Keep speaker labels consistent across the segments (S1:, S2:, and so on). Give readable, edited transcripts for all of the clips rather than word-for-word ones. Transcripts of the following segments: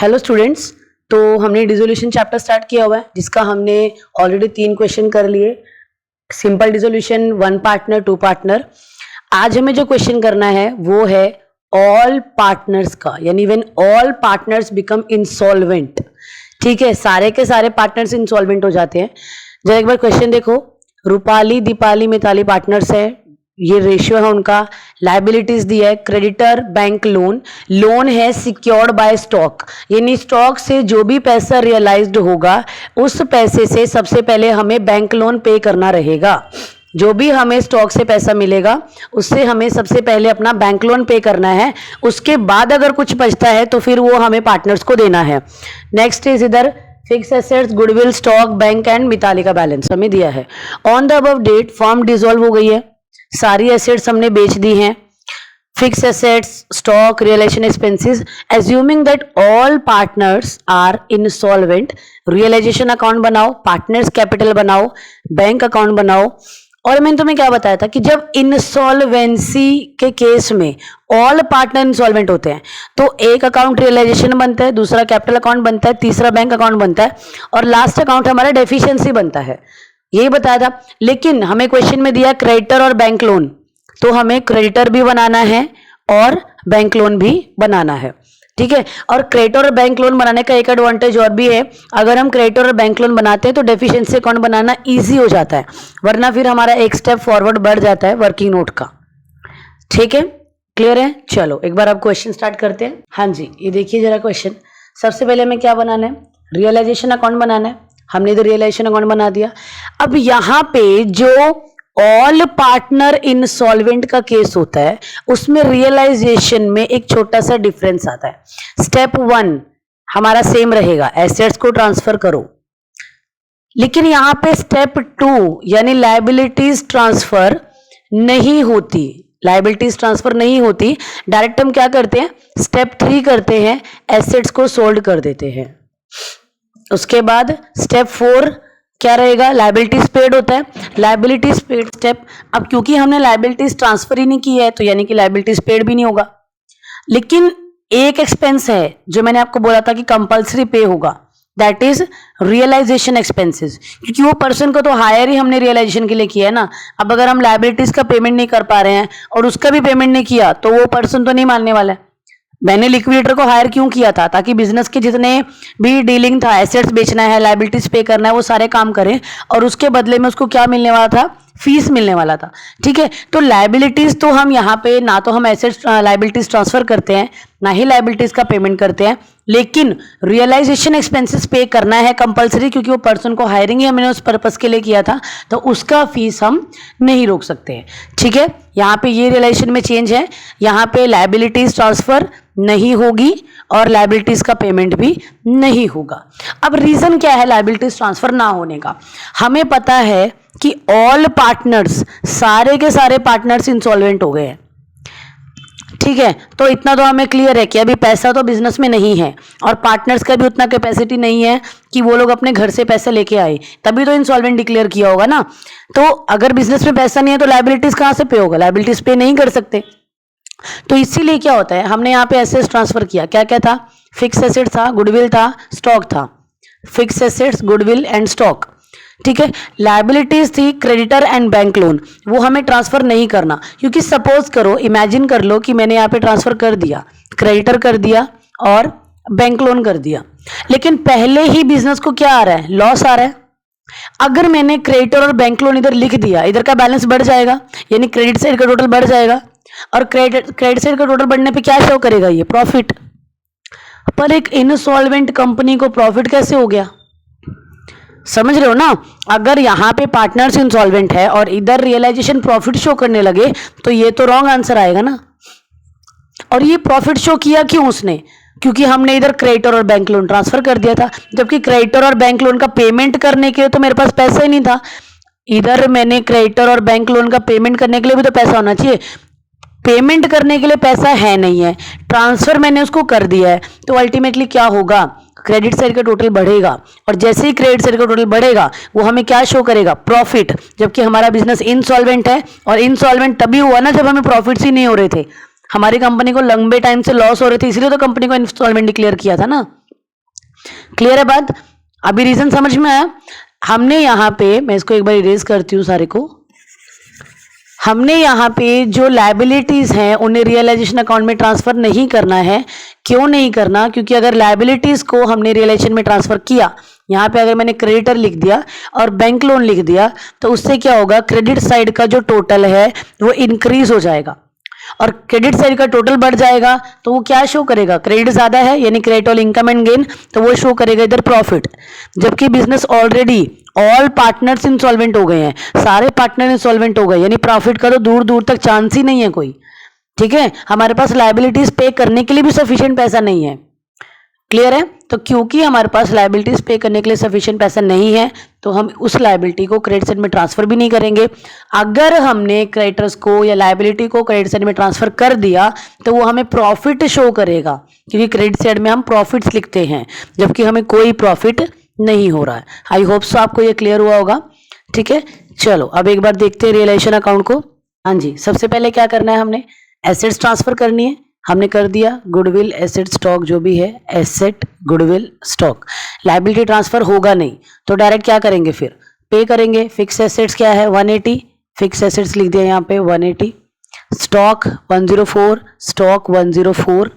S1: Hello students, तो हमने dissolution chapter start किया हुआ है जिसका हमने ऑलरेडी 3 क्वेश्चन कर लिए। Simple dissolution, 1 partner, 2 partner. आज हमें जो क्वेश्चन करना है वो है ऑल पार्टनर्स का, यानी when all partners become insolvent. ठीक है, सारे के सारे पार्टनर्स इंसॉल्वेंट हो जाते हैं। जरा एक बार क्वेश्चन देखो। रूपाली, दीपाली, मिताली पार्टनर्स है, ये रेशियो है उनका। लाइबिलिटीज दिया है, क्रेडिटर बैंक लोन, लोन है सिक्योर्ड बाय स्टॉक, यानी स्टॉक से जो भी पैसा रियलाइज्ड होगा उस पैसे से सबसे पहले हमें बैंक लोन पे करना रहेगा। जो भी हमें स्टॉक से पैसा मिलेगा उससे हमें सबसे पहले अपना बैंक लोन पे करना है। उसके बाद अगर कुछ बचता है तो फिर वो हमें पार्टनर्स को देना है। नेक्स्ट इज इधर fix assets, goodwill, stock, bank and Mitali का बैलेंस हमें दिया है। On the above date firm dissolve हो गई है, सारी एसेट्स हमने बेच दी हैं। Fix assets, stock, realisation expenses, assuming that all partners are insolvent, realisation account बनाओ, पार्टनर्स कैपिटल बनाओ, बैंक अकाउंट बनाओ। और मैंने तुम्हें क्या बताया था कि जब इंसॉल्वेंसी के केस में ऑल पार्टनर इंसॉल्वेंट होते हैं तो एक अकाउंट रियलाइजेशन बनता है, दूसरा कैपिटल अकाउंट बनता है, तीसरा बैंक अकाउंट बनता है और लास्ट अकाउंट हमारा डेफिशिएंसी बनता है। यही बताया था। लेकिन हमें क्वेश्चन में दिया क्रेडिटर और बैंक लोन, तो हमें क्रेडिटर भी बनाना है और बैंक लोन भी बनाना है। ठीक है, और क्रेडिटर और बैंक लोन बनाने का एक एडवांटेज और भी है, अगर हम क्रेडिटर और बैंक लोन बनाते हैं तो डेफिशिएंसी अकाउंट बनाना इजी हो जाता है, वरना फिर हमारा एक स्टेप फॉरवर्ड बढ़ जाता है वर्किंग नोट का। ठीक है, क्लियर है? चलो एक बार आप क्वेश्चन स्टार्ट करते हैं। हाँ जी, ये देखिए जरा क्वेश्चन। सबसे पहले हमें क्या बनाना है? रियलाइजेशन अकाउंट बनाना है। हमने इधर रियलाइजेशन अकाउंट बना दिया। अब यहां पे जो ऑल पार्टनर इंसॉल्वेंट का केस होता है उसमें रियलाइजेशन में एक छोटा सा डिफरेंस आता है। स्टेप 1 हमारा सेम रहेगा, एसेट्स को ट्रांसफर करो। लेकिन यहां पे स्टेप 2 यानी लायबिलिटीज ट्रांसफर नहीं होती, लायबिलिटीज ट्रांसफर नहीं होती। डायरेक्ट हम क्या करते हैं? स्टेप 3 करते हैं, एसेट्स को सोल्ड कर देते हैं। उसके बाद स्टेप 4 क्या रहेगा? लायबिलिटीज पेड होता है, लायबिलिटीज पेड स्टेप। अब क्योंकि हमने लायबिलिटीज ट्रांसफर ही नहीं की है तो यानी कि लायबिलिटीज पेड भी नहीं होगा। लेकिन एक एक्सपेंस है जो मैंने आपको बोला था कि कंपल्सरी पे होगा, दैट इज रियलाइजेशन एक्सपेंसेस, क्योंकि वो पर्सन को तो हायर ही हमने रियलाइजेशन के लिए किया है ना। अब अगर हम लायबिलिटीज का पेमेंट नहीं कर पा रहे हैं और उसका भी पेमेंट नहीं किया तो वो पर्सन तो नहीं मानने वाला है। मैंने लिक्विडेटर को हायर क्यों किया था? ताकि बिजनेस के जितने भी डीलिंग था, एसेट्स बेचना है, लायबिलिटीज पे करना है, वो सारे काम करें और उसके बदले में उसको क्या मिलने वाला था? फीस मिलने वाला था। ठीक है, तो लायबिलिटीज तो हम यहाँ पे ना तो हम एसेट्स लायबिलिटीज ट्रांसफर करते हैं ना ही लायबिलिटीज का पेमेंट करते हैं, लेकिन रियलाइजेशन एक्सपेंसेस पे करना है कंपलसरी, क्योंकि वो पर्सन को हायरिंग ही हमने उस पर्पस के लिए किया था, तो उसका फीस हम नहीं रोक सकते हैं। ठीक है, यहाँ पे ये रियलाइजेशन में चेंज है, यहाँ पे लायबिलिटीज ट्रांसफर नहीं होगी और लायबिलिटीज का पेमेंट भी नहीं होगा। अब रीजन क्या है लायबिलिटीज ट्रांसफर ना होने का? हमें पता है कि ऑल पार्टनर्स, सारे के सारे पार्टनर्स इंसॉल्वेंट हो गए हैं। ठीक है, तो इतना तो हमें क्लियर है कि अभी पैसा तो बिजनेस में नहीं है और पार्टनर्स का भी उतना कैपेसिटी नहीं है कि वो लोग अपने घर से पैसे लेके आए, तभी तो इंसॉल्वेंट डिक्लेयर किया होगा ना। तो अगर बिजनेस में पैसा नहीं है तो लायबिलिटीज कहां से पे होगा? लायबिलिटीज पे नहीं कर सकते। तो इसीलिए क्या होता है, हमने यहाँ पे एसेट्स ट्रांसफर किया। क्या क्या था? फिक्स एसेट था, गुडविल था, स्टॉक था। Fix assets, goodwill and stock. ठीक है, लायबिलिटीज थी क्रेडिटर एंड बैंक लोन, वो हमें ट्रांसफर नहीं करना, क्योंकि सपोज करो, इमेजिन कर लो कि मैंने यहाँ पे ट्रांसफर कर दिया, क्रेडिटर कर दिया और बैंक लोन कर दिया, लेकिन पहले ही बिजनेस को क्या आ रहा है? लॉस आ रहा है। अगर मैंने क्रेडिटर और बैंक लोन इधर लिख दिया, इधर का बैलेंस बढ़ जाएगा, यानी क्रेडिट साइड का टोटल बढ़ जाएगा और क्रेडिट साइड का टोटल बढ़ने पे क्या शो करेगा? ये प्रॉफिट। पर एक इनसॉल्वेंट कंपनी को प्रॉफिट कैसे हो गया? समझ रहे हो ना? अगर यहाँ पे पार्टनर्स इंसॉल्वेंट है और इधर रियलाइजेशन प्रॉफिट शो करने लगे तो ये तो रॉन्ग आंसर आएगा ना। और ये प्रॉफिट शो किया क्यों उसने? क्योंकि हमने इधर क्रेडिटर और बैंक लोन ट्रांसफर कर दिया था, जबकि क्रेडिटर और बैंक लोन का पेमेंट करने के लिए तो मेरे पास पैसा ही नहीं था। इधर मैंने क्रेडिटर और बैंक लोन का पेमेंट करने के लिए भी तो पैसा होना चाहिए, पेमेंट करने के लिए पैसा है नहीं है, ट्रांसफर मैंने उसको कर दिया है, तो अल्टीमेटली क्या होगा? क्रेडिट साइड का टोटल बढ़ेगा और जैसे ही क्रेडिट साइड का टोटल बढ़ेगा वो हमें क्या शो करेगा? प्रॉफिट। जबकि हमारा बिजनेस इंसॉल्वेंट है और इंसॉल्वेंट तभी हुआ ना जब हमें प्रॉफिट्स ही नहीं हो रहे थे, हमारी कंपनी को लंबे टाइम से लॉस हो रहे थे, इसलिए तो कंपनी को इंस्टॉलमेंट डिक्लेयर किया था ना। क्लियर है बात? अभी रीजन समझ में आया? हमने यहाँ पे, मैं इसको एक बार इरेज करती हूँ सारे को, हमने यहाँ पे जो लायबिलिटीज हैं उन्हें रियलाइजेशन अकाउंट में ट्रांसफर नहीं करना है। क्यों नहीं करना? क्योंकि अगर लायबिलिटीज को हमने रियलाइजेशन में ट्रांसफर किया, यहाँ पे अगर मैंने क्रेडिटर लिख दिया और बैंक लोन लिख दिया, तो उससे क्या होगा, क्रेडिट साइड का जो टोटल है वो इंक्रीज हो जाएगा और क्रेडिट साइड का टोटल बढ़ जाएगा तो वो क्या शो करेगा, क्रेडिट ज्यादा है यानी credit all income and gain, तो वो शो करेगा इधर प्रॉफिट। जबकि business already all partners insolvent हो गए हैं, सारे पार्टनर इंसॉल्वेंट हो गए, यानी प्रॉफिट का तो दूर दूर तक चांस ही नहीं है कोई। ठीक है, हमारे पास लायबिलिटीज पे करने के लिए भी सफिशिएंट पैसा नहीं है। क्लियर है? तो क्योंकि हमारे पास लायबिलिटीज पे करने के लिए सफिशिएंट पैसा नहीं है तो हम उस लायबिलिटी को क्रेडिट साइड में ट्रांसफर भी नहीं करेंगे। अगर हमने क्रेडिटर्स को या लायबिलिटी को क्रेडिट साइड में ट्रांसफर कर दिया तो वो हमें प्रॉफिट शो करेगा, क्योंकि क्रेडिट साइड में हम प्रॉफिट्स लिखते हैं जबकि हमें कोई प्रॉफिट नहीं हो रहा है। आई होप सो आपको ये क्लियर हुआ होगा। ठीक है, चलो अब एक बार देखते हैं रियलाइजेशन अकाउंट को। हाँ जी, सबसे पहले क्या करना है, हमने एसेट्स ट्रांसफर करनी है, हमने कर दिया। गुडविल, एसेट, स्टॉक जो भी है, asset, goodwill, stock. Liability transfer होगा नहीं तो डायरेक्ट क्या करेंगे, फिर पे करेंगे। फिक्स एसेट्स क्या है, 180, फिक्स एसेट्स लिख दिया यहाँ पे 180। Stock 104, stock 104।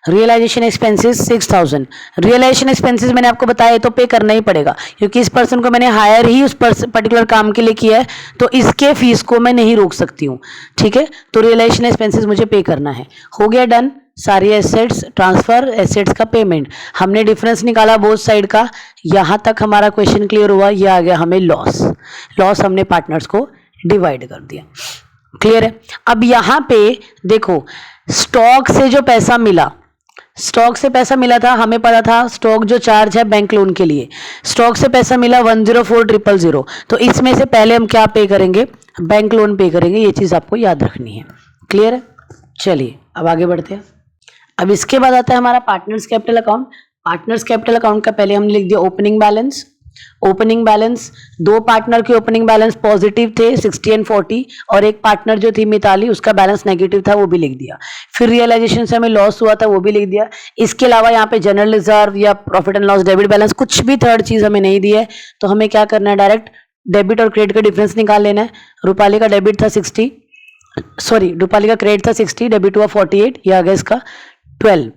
S1: Realisation expenses 6000। Realisation expenses मैंने आपको बताया तो पे करना ही पड़ेगा क्योंकि इस पर्सन को मैंने हायर ही उस पर्टिकुलर काम के लिए किया है तो इसके फीस को मैं नहीं रोक सकती हूँ। ठीक है, तो रियलाइजेशन एक्सपेंसेस मुझे पे करना है। हो गया डन, सारी एसेट्स ट्रांसफर, एसेट्स का पेमेंट, हमने डिफरेंस निकाला बोथ साइड का। यहाँ तक हमारा क्वेश्चन क्लियर हुआ। ये आ गया हमें लॉस। लॉस हमने पार्टनर्स को डिवाइड कर दिया। क्लियर है? अब यहाँ पे देखो, स्टॉक से जो पैसा मिला, स्टॉक से पैसा मिला था, हमें पता था स्टॉक जो चार्ज है बैंक लोन के लिए, स्टॉक से पैसा मिला 104,000, तो इसमें से पहले हम क्या पे करेंगे, बैंक लोन पे करेंगे। ये चीज आपको याद रखनी है। क्लियर है? चलिए अब आगे बढ़ते हैं। अब इसके बाद आता है हमारा partners capital account. Partners capital account का पहले हमने लिख दिया ओपनिंग बैलेंस। ओपनिंग बैलेंस, दो पार्टनर के ओपनिंग बैलेंस पॉजिटिव थे 60 एंड 40 और एक पार्टनर जो थी मिताली उसका बैलेंस नेगेटिव था, वो भी लिख दिया। फिर रियलाइजेशन से हमें लॉस हुआ था, वो भी लिख दिया। इसके अलावा यहाँ पे जनरल रिजर्व या profit and loss debit balance कुछ भी थर्ड चीज हमें नहीं दी है, तो हमें क्या करना है, डायरेक्ट डेबिट और क्रेडिट का डिफरेंस निकाल लेना है। रूपाली का डेबिट था 60, सॉरी रूपाली का क्रेडिट था 60, डेबिट हुआ 48, ये आ गया इसका 12।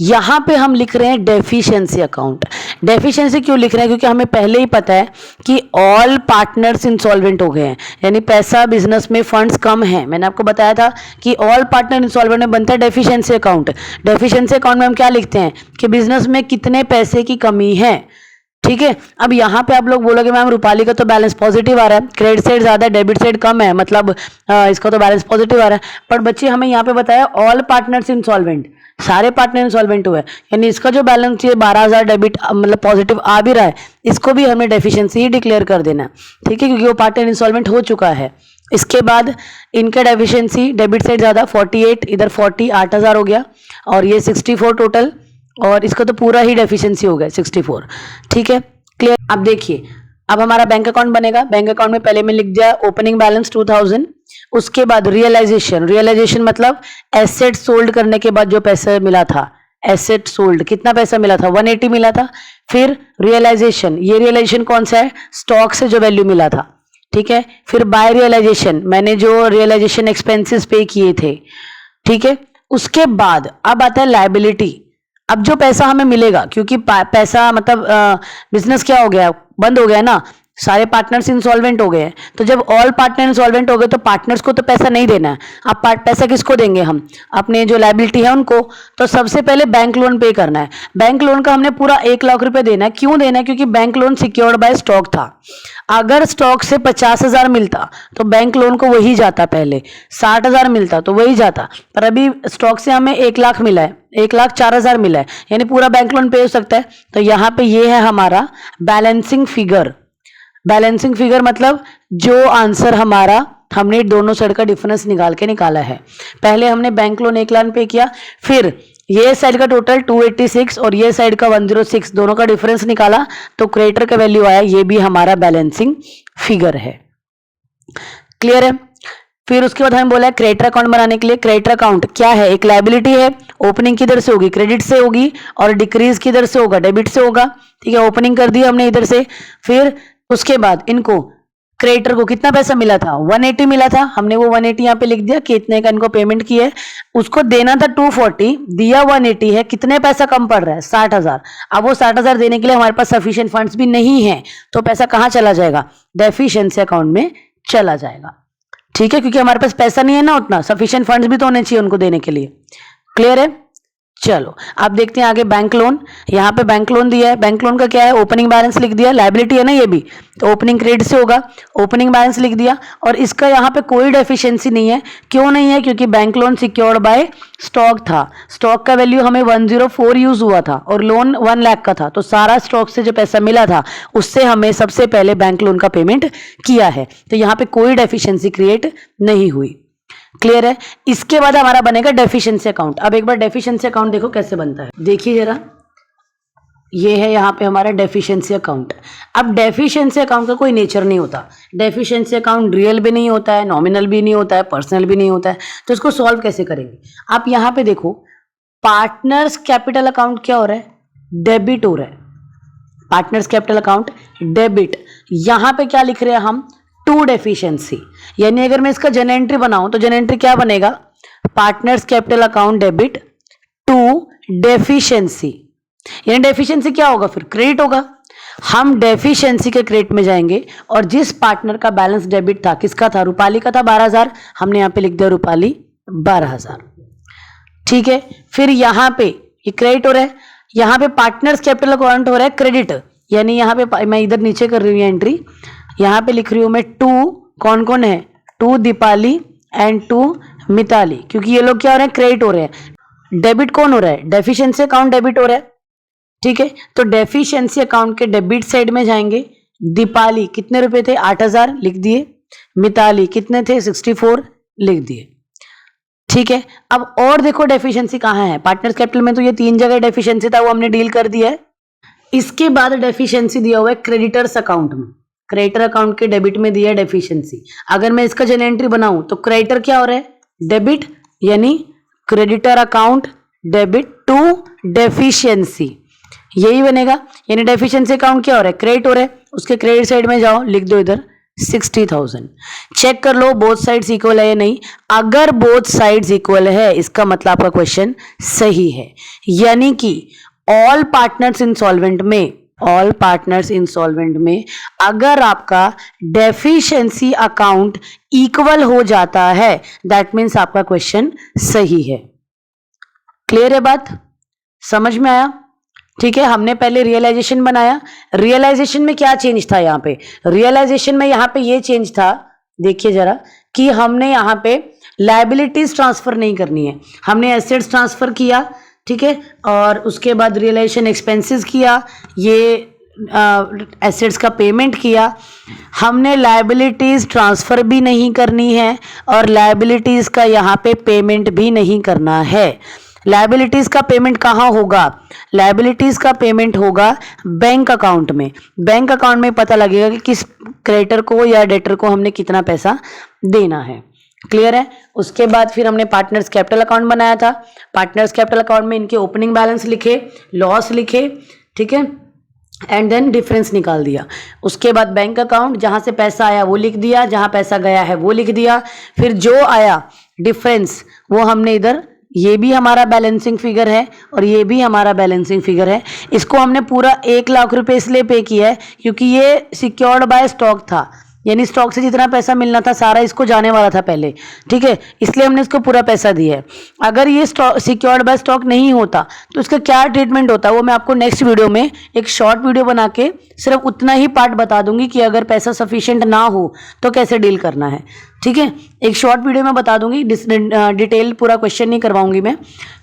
S1: यहां पे हम लिख रहे हैं डेफिशिएंसी अकाउंट। डेफिशिएंसी क्यों लिख रहे हैं, क्योंकि हमें पहले ही पता है कि ऑल पार्टनर्स इंसॉल्वेंट हो गए हैं, यानी पैसा बिजनेस में फंड्स कम हैं। मैंने आपको बताया था कि ऑल पार्टनर इंसॉल्वेंट में बनता है डेफिशिएंसी अकाउंट। डेफिशिएंसी अकाउंट में हम क्या लिखते हैं कि बिजनेस में कितने पैसे की कमी है। ठीक है, अब यहाँ पे आप लोग बोलोगे मैम रूपाली का तो बैलेंस पॉजिटिव आ रहा है, क्रेडिट साइड ज्यादा है डेबिट साइड कम है, मतलब इसका तो बैलेंस पॉजिटिव आ रहा है। पर बच्चे हमें यहाँ पे बताया ऑल पार्टनर्स इंसॉल्वेंट, सारे पार्टनर इंसॉल्वेंट हुए, यानी इसका जो बैलेंस है 12,000 डेबिट मतलब पॉजिटिव आ भी रहा है, इसको भी हमें डेफिशिएंसी ही डिक्लेयर कर देना है। ठीक है, क्योंकि वो पार्टनर इंसॉल्वेंट हो चुका है। इसके बाद इनका डेफिशिएंसी डेबिट साइड ज्यादा 48, इधर 40 8,000 हो गया और ये 64 टोटल, और इसका तो पूरा ही डेफिशिएंसी हो गया 64। ठीक है, क्लियर? अब देखिए, अब हमारा बैंक अकाउंट बनेगा। बैंक अकाउंट में पहले मैं लिख दिया ओपनिंग बैलेंस 2000, उसके बाद रियलाइजेशन। रियलाइजेशन मतलब एसेट सोल्ड करने के बाद जो पैसा मिला था, एसेट सोल्ड कितना पैसा मिला था, 180 मिला था। फिर रियलाइजेशन, ये रियलाइजेशन कौन सा है, स्टॉक से जो वैल्यू मिला था। ठीक है, फिर बाय रियलाइजेशन, मैंने जो रियलाइजेशन एक्सपेंसेस पे किए थे। ठीक है, उसके बाद अब आता है लायबिलिटी। अब जो पैसा हमें मिलेगा, क्योंकि पैसा मतलब बिजनेस क्या हो गया, बंद हो गया ना, सारे पार्टनर्स इंसॉल्वेंट हो गए हैं, तो जब ऑल पार्टनर इंसॉल्वेंट हो गए तो पार्टनर्स को तो पैसा नहीं देना है। अब पैसा किसको देंगे, हम अपने जो लायबिलिटी है उनको। तो सबसे पहले बैंक लोन पे करना है। बैंक लोन का हमने पूरा 1 लाख रुपए देना है। क्यों देना है, क्योंकि bank loan secured by stock था। अगर स्टॉक से 50,000 मिलता तो बैंक लोन को वही जाता, पहले 60,000 मिलता तो वही जाता, पर अभी स्टॉक से हमें 1 लाख मिला है, 1,04,000 मिला है, यानी पूरा बैंक लोन पे हो सकता है। तो यहाँ पे ये है हमारा बैलेंसिंग फिगर। बैलेंसिंग फिगर मतलब जो आंसर हमारा, हमने दोनों साइड का डिफरेंस निकाल के निकाला है। पहले हमने बैंक लोन 1 लाख पे किया, फिर ये साइड का टोटल 286 और ये साइड का 106, दोनों का डिफरेंस निकाला तो क्रेडिटर का वैल्यू आया। ये भी हमारा बैलेंसिंग फिगर है। क्लियर है? फिर उसके बाद हमें बोला है क्रेडिटर अकाउंट बनाने के लिए। क्रेडिटर अकाउंट क्या है, एक लायबिलिटी है, ओपनिंग किधर से होगी, क्रेडिट से होगी, और डिक्रीज किधर से होगा, डेबिट से होगा। ठीक है, ओपनिंग कर दी हमने इधर से। फिर उसके बाद इनको क्रेडिटर को कितना पैसा मिला था, 180 मिला था, हमने वो 180 यहाँ पे लिख दिया कि इतने का इनको पेमेंट किया है। उसको देना था 240, दिया 180 है, कितने पैसा कम पड़ रहा है, 60,000। अब वो 60,000 देने के लिए हमारे पास सफिशिएंट फंड्स भी नहीं है, तो पैसा कहाँ चला जाएगा, डेफिशिएंसी अकाउंट में चला जाएगा। ठीक है, क्योंकि हमारे पास पैसा नहीं है ना उतना, सफिशिएंट फंड्स भी तो होने चाहिए उनको देने के लिए। क्लियर है? चलो अब देखते हैं आगे। बैंक लोन, यहाँ पे बैंक लोन दिया है। बैंक लोन का क्या है, ओपनिंग बैलेंस लिख दिया, लायबिलिटी है ना ये भी, तो ओपनिंग क्रेडिट से होगा, ओपनिंग बैलेंस लिख दिया। और इसका यहाँ पे कोई डेफिशिएंसी नहीं है। क्यों नहीं है, क्योंकि bank loan secured by stock था। स्टॉक का वैल्यू हमें 104 यूज हुआ था और लोन 1 लाख का था, तो सारा स्टॉक से जो पैसा मिला था उससे हमें सबसे पहले बैंक लोन का पेमेंट किया है, तो यहाँ पे कोई डेफिशिएंसी क्रिएट नहीं हुई। क्लियर है? इसके बाद हमारा बनेगा डेफिशिएंसी अकाउंट। अब एक बार डेफिशिएंसी अकाउंट देखो कैसे बनता है, देखिए जरा, ये है यहाँ पे हमारा डेफिशिएंसी अकाउंट। अब डेफिशिएंसी अकाउंट का कोई नेचर नहीं होता। डेफिशिएंसी अकाउंट रियल भी नहीं होता है, नॉमिनल भी नहीं होता है, पर्सनल भी नहीं होता है। तो इसको सॉल्व कैसे करेंगे? आप यहाँ पे देखो, पार्टनर्स कैपिटल अकाउंट क्या हो रहा है, डेबिट हो रहा है। पार्टनर्स कैपिटल अकाउंट डेबिट, यहाँ पे क्या लिख रहे हैं हम, टू डेफिशिएंसी। यानी अगर मैं इसका जन एंट्री बनाऊं तो जन एंट्री क्या बनेगा, partners capital account debit to deficiency. यानी डेफिशिएंसी क्या होगा, फिर क्रेडिट होगा। हम डेफिशिएंसी के क्रेडिट में जाएंगे और जिस पार्टनर का बैलेंस डेबिट था, किसका था, रूपाली का था 12,000, हमने यहां पे लिख दिया रूपाली 12,000। ठीक है, फिर यहां पे ये क्रेडिट हो रहा है, यहां पे पार्टनर्स कैपिटल अकाउंट हो रहा है क्रेडिट। यानी यहां पे मैं इधर नीचे कर रही हूँ एंट्री, यहां पे लिख रही हूं मैं 2, कौन कौन है, 2 दीपाली एंड 2 मिताली, क्योंकि ये लोग क्या हो रहे हैं, क्रेडिट हो रहे हैं। डेबिट कौन हो रहा है, डेफिशिएंसी अकाउंट डेबिट हो रहा है। ठीक है, तो डेफिशिएंसी अकाउंट के डेबिट साइड में जाएंगे। दीपाली कितने रुपए थे, 8,000 लिख दिए। मिताली कितने थे, 64 लिख दिए। ठीक है, अब और देखो डेफिशिएंसी कहाँ है, पार्टनर्स कैपिटल में तो ये 3 जगह डेफिशिएंसी था, वो हमने डील कर दिया है। इसके बाद डेफिशिएंसी दिया हुआ है क्रेडिटर्स अकाउंट में। क्रेडिटर अकाउंट के डेबिट में दिया है डेफिशिएंसी। अगर मैं इसका जन एंट्री बनाऊं तो क्रेडिटर क्या हो रहा है, डेबिट, यानी creditor account debit to deficiency, यही बनेगा। यानी डेफिशिएंसी अकाउंट क्या हो रहा है, क्रेडिट हो रहा है, उसके क्रेडिट साइड में जाओ, लिख दो इधर 60,000। चेक कर लो बोथ साइड्स इक्वल है या नहीं। अगर बोथ साइड्स इक्वल है, इसका मतलब आपका क्वेश्चन सही है। यानी कि ऑल पार्टनर्स इंसॉल्वेंट में अगर आपका डेफिशिएंसी अकाउंट इक्वल हो जाता है, दैट मीन्स आपका क्वेश्चन सही है। क्लियर है बात, समझ में आया? ठीक है, हमने पहले रियलाइजेशन बनाया। रियलाइजेशन में क्या चेंज था, यहाँ पे रियलाइजेशन में यहाँ पे ये चेंज था, देखिए जरा, कि हमने यहाँ पे लायबिलिटीज ट्रांसफर नहीं करनी है, हमने एसेट्स ट्रांसफर किया। ठीक है, और उसके बाद रियलाइजेशन एक्सपेंसेस किया, ये एसेट्स का पेमेंट किया। हमने लायबिलिटीज ट्रांसफर भी नहीं करनी है और लायबिलिटीज का यहाँ पे पेमेंट भी नहीं करना है। लायबिलिटीज का पेमेंट कहाँ होगा, लायबिलिटीज का पेमेंट होगा बैंक अकाउंट में। बैंक अकाउंट में पता लगेगा कि किस क्रेडिटर को या डेटर को हमने कितना पैसा देना है। क्लियर है? उसके बाद फिर हमने पार्टनर्स कैपिटल अकाउंट बनाया था। पार्टनर्स कैपिटल अकाउंट में इनके ओपनिंग बैलेंस लिखे, लॉस लिखे, ठीक है, एंड देन डिफरेंस निकाल दिया। उसके बाद बैंक अकाउंट, जहां से पैसा आया वो लिख दिया, जहां पैसा गया है वो लिख दिया। फिर जो आया डिफरेंस वो हमने इधर, ये भी हमारा बैलेंसिंग फिगर है और ये भी हमारा बैलेंसिंग फिगर है। इसको हमने पूरा 1 लाख रुपए इसलिए पे किया है क्योंकि ये सिक्योर्ड बाय स्टॉक था, यानी स्टॉक से जितना पैसा मिलना था सारा इसको जाने वाला था पहले। ठीक है, इसलिए हमने इसको पूरा पैसा दिया है। अगर ये सिक्योर्ड बाय स्टॉक नहीं होता तो इसका क्या ट्रीटमेंट होता, वो मैं आपको नेक्स्ट वीडियो में एक शॉर्ट वीडियो बना के सिर्फ उतना ही पार्ट बता दूंगी कि अगर पैसा सफिशिएंट ना हो तो कैसे डील करना है। ठीक है, एक शॉर्ट वीडियो में बता दूंगी, डिटेल पूरा क्वेश्चन नहीं करवाऊंगी मैं।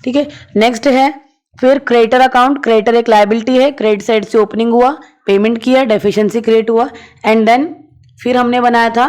S1: ठीक है, नेक्स्ट है फिर क्रेडिटर अकाउंट। क्रेडिटर एक लायबिलिटी है, क्रेडिट साइड से ओपनिंग हुआ, पेमेंट किया, डेफिशिएंसी क्रिएट हुआ, एंड देन फिर हमने बनाया था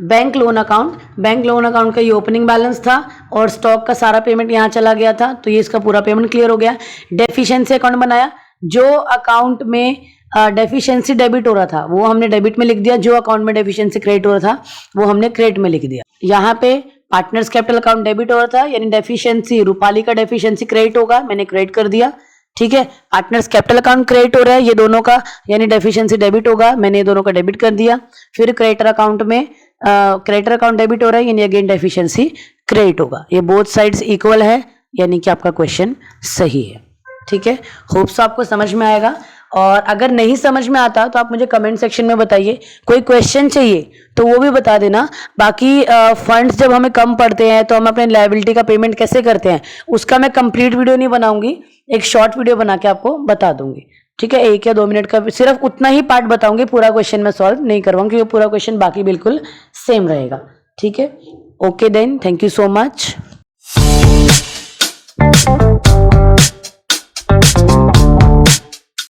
S1: bank loan account. Bank loan account का ये ओपनिंग बैलेंस था और स्टॉक का सारा पेमेंट यहाँ चला गया था, तो ये इसका पूरा पेमेंट क्लियर हो गया। डेफिशिएंसी अकाउंट बनाया, जो अकाउंट में डेफिशिएंसी डेबिट हो रहा था वो हमने डेबिट में लिख दिया, जो अकाउंट में डेफिशिएंसी क्रेडिट हो रहा था वो हमने क्रेडिट में लिख दिया। यहाँ पे पार्टनर्स कैपिटल अकाउंट डेबिट हो रहा था, यानी डेफिशिएंसी रूपाली का डेफिशिएंसी क्रेडिट होगा, मैंने क्रेडिट कर दिया। ठीक है, पार्टनर्स कैपिटल अकाउंट क्रेडिट हो रहा है, ये दोनों का यानी डेफिशिएंसी डेबिट होगा, मैंने ये दोनों का डेबिट कर दिया। फिर क्रेडिटर अकाउंट में क्रेडिटर अकाउंट डेबिट हो रहा है, यानी अगेन डेफिशिएंसी क्रेडिट होगा। ये बोथ साइड्स इक्वल है, यानी कि आपका क्वेश्चन सही है। ठीक है, होप्स आपको समझ में आएगा। और अगर नहीं समझ में आता तो आप मुझे कमेंट सेक्शन में बताइए, कोई क्वेश्चन चाहिए तो वो भी बता देना। बाकी फंड्स जब हमें कम पड़ते हैं तो हम अपने लायबिलिटी का पेमेंट कैसे करते हैं उसका मैं कंप्लीट वीडियो नहीं बनाऊंगी, एक शॉर्ट वीडियो बना के आपको बता दूंगी। ठीक है, 1 या 2 मिनट का सिर्फ उतना ही पार्ट बताऊंगी, पूरा क्वेश्चन मैं सॉल्व नहीं करवाऊंगी, क्योंकि पूरा क्वेश्चन बाकी बिल्कुल सेम रहेगा। ठीक है, okay then, thank you so much.